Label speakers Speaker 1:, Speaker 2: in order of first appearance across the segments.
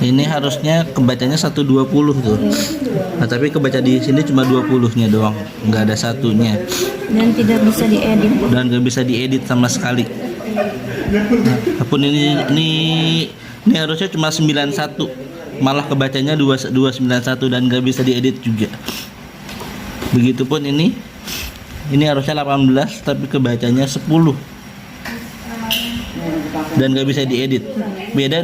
Speaker 1: Ini harusnya kebacanya 120 tuh. Nah, tapi kebaca di sini cuma 20-nya doang, nggak ada satunya.
Speaker 2: Dan tidak bisa diedit.
Speaker 1: Dan nggak bisa diedit sama sekali. Nah, akun ini harusnya cuma 91. Malah kebacanya 291 dan nggak bisa diedit juga. Begitupun ini harusnya 18 tapi kebacanya 10 dan nggak bisa diedit. Beda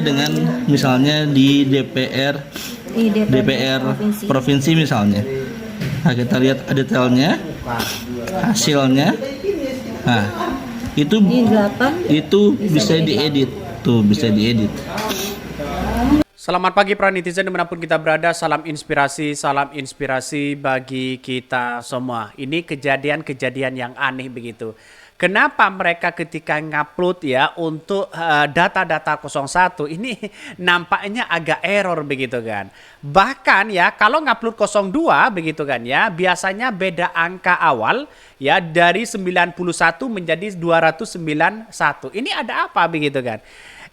Speaker 1: dengan misalnya di DPR provinsi misalnya. Nah, kita lihat detailnya, hasilnya. Nah, itu bisa diedit. Tuh, bisa diedit.
Speaker 3: Selamat pagi para netizen dimanapun kita berada, salam inspirasi bagi kita semua. Ini kejadian-kejadian yang aneh begitu. Kenapa mereka ketika ngupload ya untuk data-data 01 ini nampaknya agak error begitu kan. Bahkan ya kalau ngupload 02 begitu kan ya, biasanya beda angka awal ya dari 91 menjadi 291. Ini ada apa begitu kan?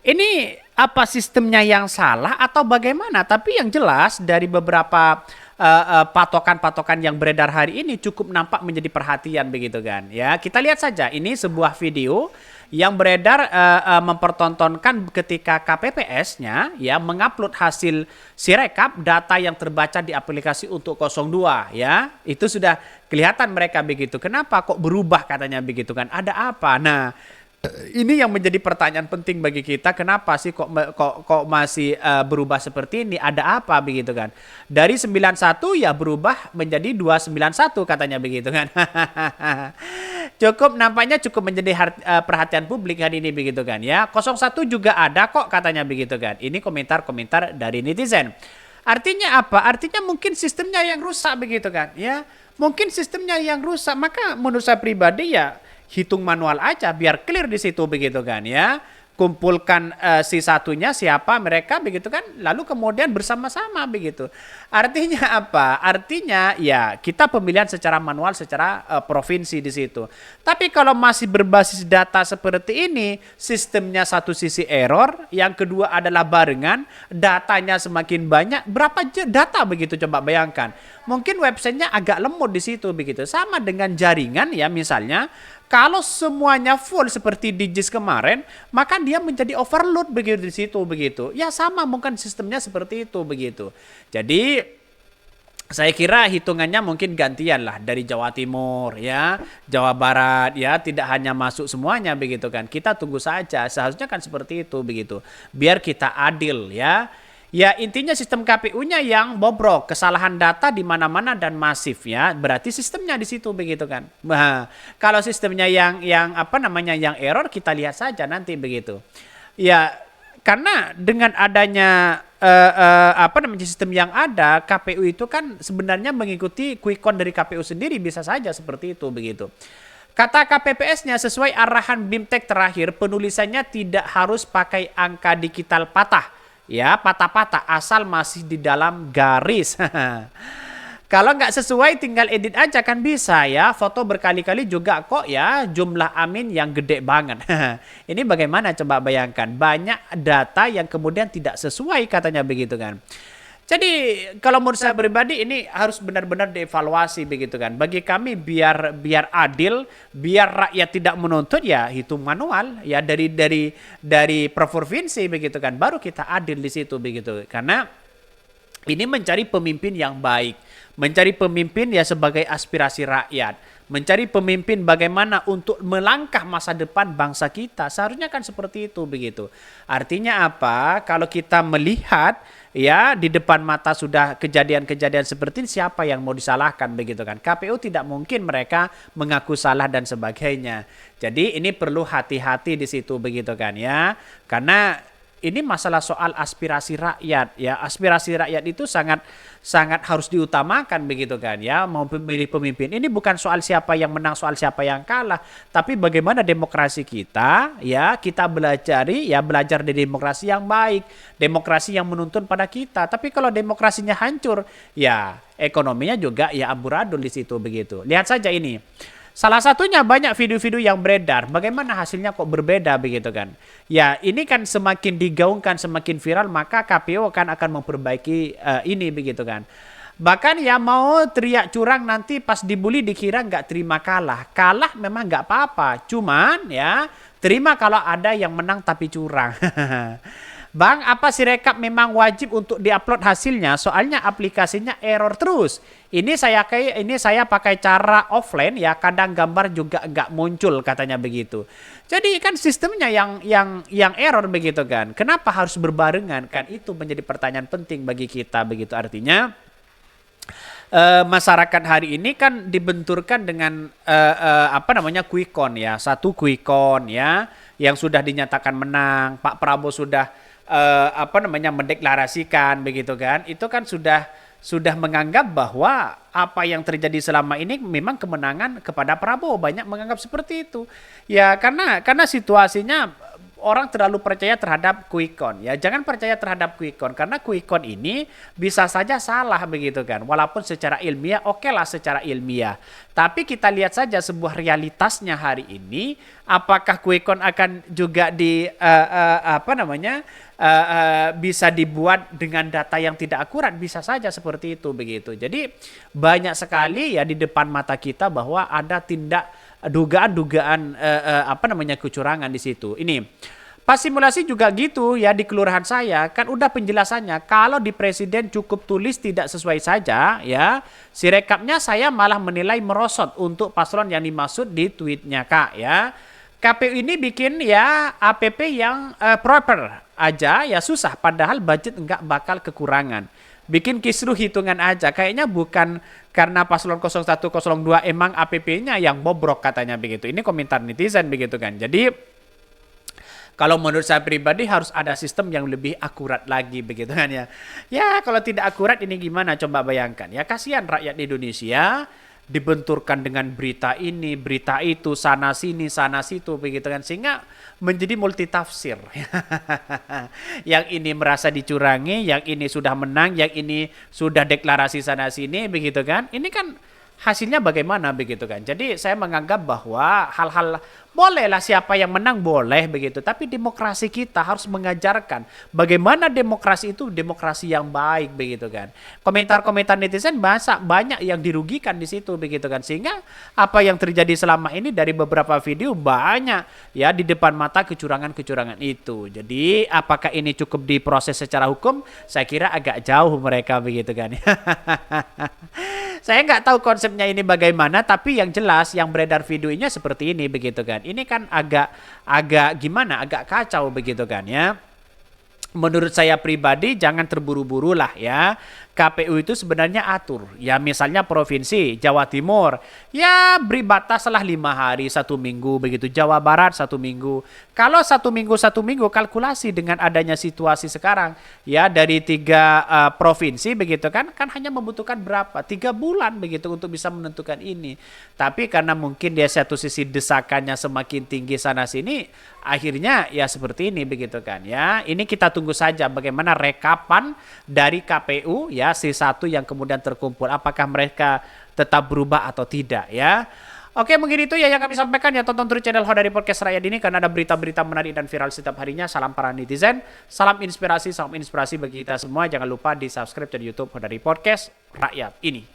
Speaker 3: Ini apa sistemnya yang salah atau bagaimana? Tapi yang jelas dari beberapa patokan-patokan yang beredar hari ini cukup nampak menjadi perhatian begitu kan. Ya, kita lihat saja ini sebuah video yang beredar mempertontonkan ketika KPPS-nya ya mengupload hasil Sirekap data yang terbaca di aplikasi untuk 02 ya. Itu sudah kelihatan mereka begitu. Kenapa kok berubah katanya begitu kan? Ada apa? Nah, ini yang menjadi pertanyaan penting bagi kita, kenapa sih kok masih berubah seperti ini? Ada apa begitu kan? Dari 91 ya berubah menjadi 291 katanya begitu kan. Nampaknya cukup menjadi perhatian publik hari ini begitu kan ya. 01 juga ada kok katanya begitu kan. Ini komentar-komentar dari netizen. Artinya apa? Artinya mungkin sistemnya yang rusak begitu kan ya. Mungkin sistemnya yang rusak, maka menurut saya pribadi ya hitung manual aja biar clear di situ begitu kan ya. Kumpulkan si satunya siapa mereka begitu kan, lalu kemudian bersama-sama begitu. Artinya apa? Artinya ya kita pemilihan secara manual secara provinsi di situ. Tapi kalau masih berbasis data seperti ini, sistemnya satu sisi error, yang kedua adalah barengan, datanya semakin banyak, berapa data begitu coba bayangkan. Mungkin websitenya agak lemot di situ begitu. Sama dengan jaringan ya misalnya, kalau semuanya full seperti di JIS kemarin, maka dia menjadi overload begitu di situ begitu. Ya sama mungkin sistemnya seperti itu begitu. Jadi saya kira hitungannya mungkin gantian lah dari Jawa Timur ya, Jawa Barat ya, tidak hanya masuk semuanya begitu kan. Kita tunggu saja, seharusnya kan seperti itu begitu. Biar kita adil ya. Ya intinya sistem KPU-nya yang bobrok, kesalahan data di mana-mana dan masif ya. Berarti sistemnya di situ begitu kan. Nah, kalau sistemnya yang error kita lihat saja nanti begitu. Ya karena dengan adanya sistem yang ada, KPU itu kan sebenarnya mengikuti quick count dari KPU sendiri, bisa saja seperti itu begitu. Kata KPPS-nya sesuai arahan BIMTEK terakhir, penulisannya tidak harus pakai angka digital patah. Ya patah-patah asal masih di dalam garis. Kalau nggak sesuai tinggal edit aja kan bisa ya. Foto berkali-kali juga kok ya, jumlah amin yang gede banget. Ini bagaimana coba bayangkan, banyak data yang kemudian tidak sesuai katanya begitu kan. Jadi kalau menurut saya pribadi ini harus benar-benar dievaluasi begitu kan. Bagi kami biar adil, biar rakyat tidak menuntut ya hitung manual ya dari provinsi begitu kan. Baru kita adil di situ begitu. Karena ini mencari pemimpin yang baik, mencari pemimpin ya sebagai aspirasi rakyat. Mencari pemimpin bagaimana untuk melangkah masa depan bangsa kita. Seharusnya kan seperti itu begitu. Artinya apa? Kalau kita melihat ya di depan mata sudah kejadian-kejadian seperti ini, siapa yang mau disalahkan begitu kan? KPU tidak mungkin mereka mengaku salah dan sebagainya. Jadi ini perlu hati-hati di situ begitu kan ya. Karena ini masalah soal aspirasi rakyat ya. Aspirasi rakyat itu sangat harus diutamakan begitu kan ya. Mau memilih pemimpin ini bukan soal siapa yang menang, soal siapa yang kalah, tapi bagaimana demokrasi kita ya, kita belajar dari demokrasi yang baik, demokrasi yang menuntun pada kita. Tapi kalau demokrasinya hancur ya ekonominya juga ya amburadul di situ begitu. Lihat saja ini. Salah satunya banyak video-video yang beredar. Bagaimana hasilnya kok berbeda begitu kan? Ya ini kan semakin digaungkan, semakin viral, maka KPU akan memperbaiki ini begitu kan. Bahkan ya mau teriak curang nanti pas dibully dikira nggak terima kalah. Kalah memang nggak apa-apa. Cuman ya terima kalau ada yang menang tapi curang. Bang, apa Sirekap memang wajib untuk diupload hasilnya? Soalnya aplikasinya error terus. Ini saya pakai cara offline ya, kadang gambar juga nggak muncul katanya begitu. Jadi kan sistemnya yang error begitu kan. Kenapa harus berbarengan? Kan itu menjadi pertanyaan penting bagi kita begitu. Artinya masyarakat hari ini kan dibenturkan dengan quick count ya, satu quick count ya yang sudah dinyatakan menang. Pak Prabowo sudah mendeklarasikan begitu kan, itu kan sudah menganggap bahwa apa yang terjadi selama ini memang kemenangan kepada Prabowo. Banyak menganggap seperti itu ya, karena situasinya orang terlalu percaya terhadap quick count ya. Jangan percaya terhadap quick count, karena quick count ini bisa saja salah begitu kan. Walaupun secara ilmiah oke lah secara ilmiah. Tapi kita lihat saja sebuah realitasnya hari ini, apakah quick count akan juga bisa dibuat dengan data yang tidak akurat? Bisa saja seperti itu begitu. Jadi banyak sekali ya di depan mata kita bahwa ada dugaan-dugaan kecurangan di situ. Ini pas simulasi juga gitu ya, di kelurahan saya kan udah penjelasannya. Kalau di presiden cukup tulis tidak sesuai saja ya, Sirekapnya saya malah menilai merosot untuk paslon yang dimaksud di tweetnya Kak ya. KPU ini bikin ya APP yang proper aja ya susah, padahal budget enggak bakal kekurangan. Bikin kisruh hitungan aja, kayaknya bukan karena paslon 01, 02 emang APP-nya yang bobrok katanya begitu. Ini komentar netizen begitu kan. Jadi kalau menurut saya pribadi harus ada sistem yang lebih akurat lagi begitu kan ya. Ya kalau tidak akurat ini gimana coba bayangkan ya, kasihan rakyat Indonesia dibenturkan dengan berita ini, berita itu, sana sini, sana situ begitu kan, sehingga menjadi multitafsir. Yang ini merasa dicurangi, yang ini sudah menang, yang ini sudah deklarasi sana sini begitu kan. Ini kan hasilnya bagaimana begitu kan. Jadi saya menganggap bahwa hal-hal bolehlah siapa yang menang boleh begitu, tapi demokrasi kita harus mengajarkan bagaimana demokrasi itu demokrasi yang baik begitu kan. Komentar-komentar netizen banyak yang dirugikan di situ begitu kan, sehingga apa yang terjadi selama ini dari beberapa video banyak ya di depan mata kecurangan-kecurangan itu. Jadi apakah ini cukup diproses secara hukum? Saya kira agak jauh mereka begitu kan. Saya nggak tahu konsepnya ini bagaimana, tapi yang jelas yang beredar videonya seperti ini begitu kan. Ini kan agak kacau begitu kan ya. Menurut saya pribadi jangan terburu-buru lah ya. KPU itu sebenarnya atur. Ya misalnya provinsi Jawa Timur ya beri batas lah 5 hari 1 minggu begitu. Jawa Barat 1 minggu. Kalau 1 minggu kalkulasi dengan adanya situasi sekarang ya dari 3 provinsi begitu kan hanya membutuhkan berapa? 3 bulan begitu untuk bisa menentukan ini. Tapi karena mungkin dia satu sisi desakannya semakin tinggi sana sini, akhirnya ya seperti ini begitu kan ya. Ini kita tunggu saja bagaimana rekapan dari KPU ya C1 yang kemudian terkumpul, apakah mereka tetap berubah atau tidak ya. Oke, mungkin itu ya yang kami sampaikan ya. Tonton terus channel Hodari Podcast Rakyat ini karena ada berita-berita menarik dan viral setiap harinya. Salam para netizen, salam inspirasi bagi kita semua. Jangan lupa di subscribe di YouTube Hodari Podcast Rakyat ini.